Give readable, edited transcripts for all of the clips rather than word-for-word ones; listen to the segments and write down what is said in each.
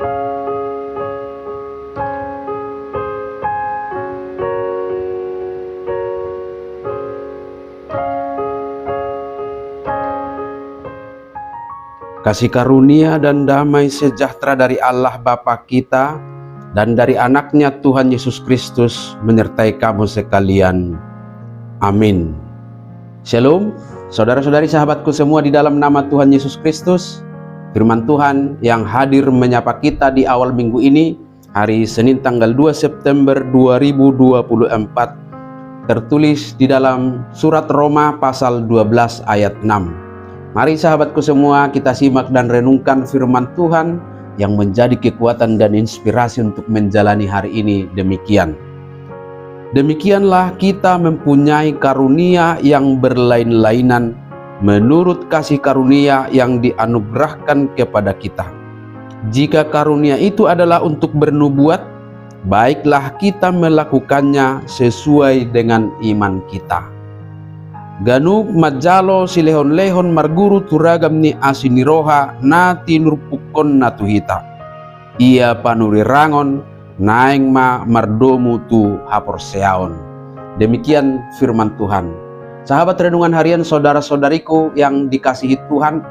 Kasih karunia dan damai sejahtera dari Allah Bapa kita dan dari anaknya Tuhan Yesus Kristus menyertai kamu sekalian. Amin. Shalom, saudara-saudari sahabatku semua di dalam nama Tuhan Yesus Kristus. Firman Tuhan yang hadir menyapa kita di awal minggu ini, hari Senin tanggal 2 September 2024, tertulis di dalam surat Roma pasal 12 ayat 6. Mari sahabatku semua, kita simak dan renungkan firman Tuhan yang menjadi kekuatan dan inspirasi untuk menjalani hari ini demikian. Demikianlah kita mempunyai karunia yang berlain-lainan menurut kasih karunia yang dianugerahkan kepada kita. Jika karunia itu adalah untuk bernubuat, baiklah kita melakukannya sesuai dengan iman kita. Ganug majalo silehon-lehon marguru turagam ni asiniroha na tinurpukon na tuhita. Ia panuri rangon naeng ma mardomu tu haporseaon. Demikian firman Tuhan. Sahabat renungan harian saudara-saudariku yang dikasihi Tuhan,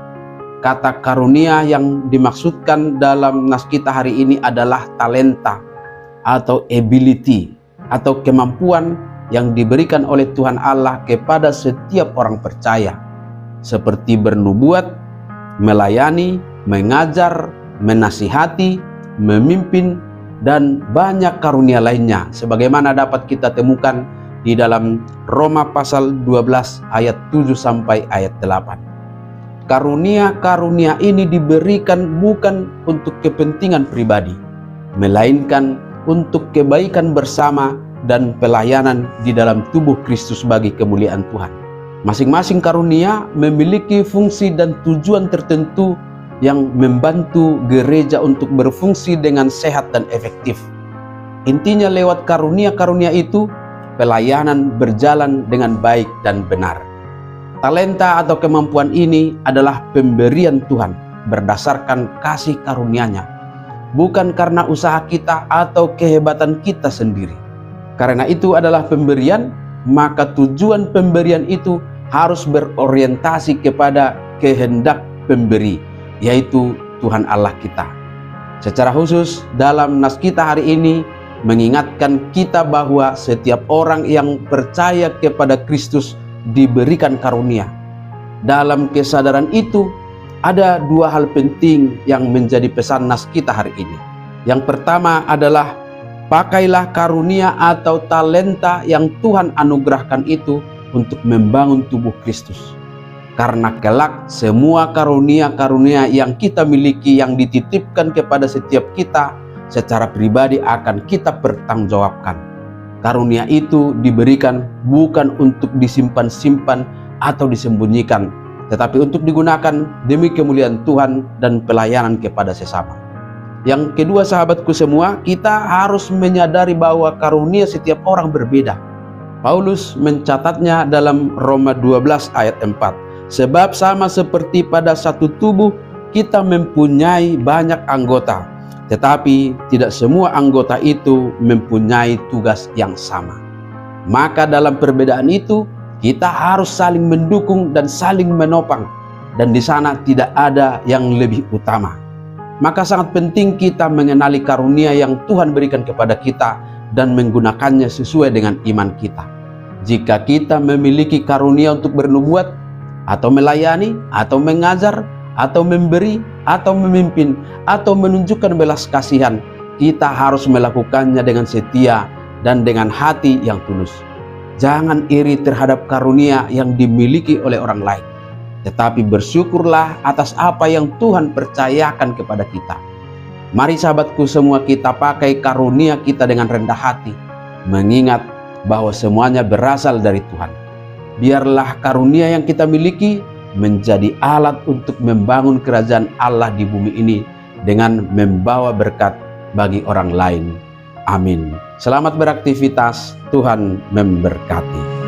kata karunia yang dimaksudkan dalam nas kita hari ini adalah talenta atau ability atau kemampuan yang diberikan oleh Tuhan Allah kepada setiap orang percaya, seperti bernubuat, melayani, mengajar, menasihati, memimpin, dan banyak karunia lainnya, sebagaimana dapat kita temukan di dalam Roma pasal 12 ayat 7 sampai ayat 8. Karunia-karunia ini diberikan bukan untuk kepentingan pribadi, melainkan untuk kebaikan bersama dan pelayanan di dalam tubuh Kristus bagi kemuliaan Tuhan. Masing-masing karunia memiliki fungsi dan tujuan tertentu yang membantu gereja untuk berfungsi dengan sehat dan efektif. Intinya lewat karunia-karunia itu, pelayanan berjalan dengan baik dan benar. Talenta atau kemampuan ini adalah pemberian Tuhan berdasarkan kasih karunia-Nya, bukan karena usaha kita atau kehebatan kita sendiri. Karena itu adalah pemberian, maka tujuan pemberian itu harus berorientasi kepada kehendak pemberi, yaitu Tuhan Allah kita. Secara khusus dalam nas kita hari ini mengingatkan kita bahwa setiap orang yang percaya kepada Kristus diberikan karunia. Dalam kesadaran itu ada dua hal penting yang menjadi pesan nas kita hari ini. Yang pertama adalah pakailah karunia atau talenta yang Tuhan anugerahkan itu untuk membangun tubuh Kristus. Karena kelak semua karunia-karunia yang kita miliki yang dititipkan kepada setiap kita secara pribadi akan kita pertanggungjawabkan. Karunia itu diberikan bukan untuk disimpan-simpan atau disembunyikan, tetapi untuk digunakan demi kemuliaan Tuhan dan pelayanan kepada sesama. Yang kedua sahabatku semua, kita harus menyadari bahwa karunia setiap orang berbeda. Paulus mencatatnya dalam Roma 12 ayat 4. Sebab sama seperti pada satu tubuh, kita mempunyai banyak anggota, tetapi tidak semua anggota itu mempunyai tugas yang sama. Maka dalam perbedaan itu, kita harus saling mendukung dan saling menopang, dan di sana tidak ada yang lebih utama. Maka sangat penting kita mengenali karunia yang Tuhan berikan kepada kita dan menggunakannya sesuai dengan iman kita. Jika kita memiliki karunia untuk bernubuat, atau melayani, atau mengajar, atau memberi, atau memimpin, atau menunjukkan belas kasihan, kita harus melakukannya dengan setia dan dengan hati yang tulus. Jangan iri terhadap karunia yang dimiliki oleh orang lain, tetapi bersyukurlah atas apa yang Tuhan percayakan kepada kita. Mari sahabatku semua, kita pakai karunia kita dengan rendah hati, mengingat bahwa semuanya berasal dari Tuhan. Biarlah karunia yang kita miliki menjadi alat untuk membangun kerajaan Allah di bumi ini dengan membawa berkat bagi orang lain. Amin. Selamat beraktivitas, Tuhan memberkati.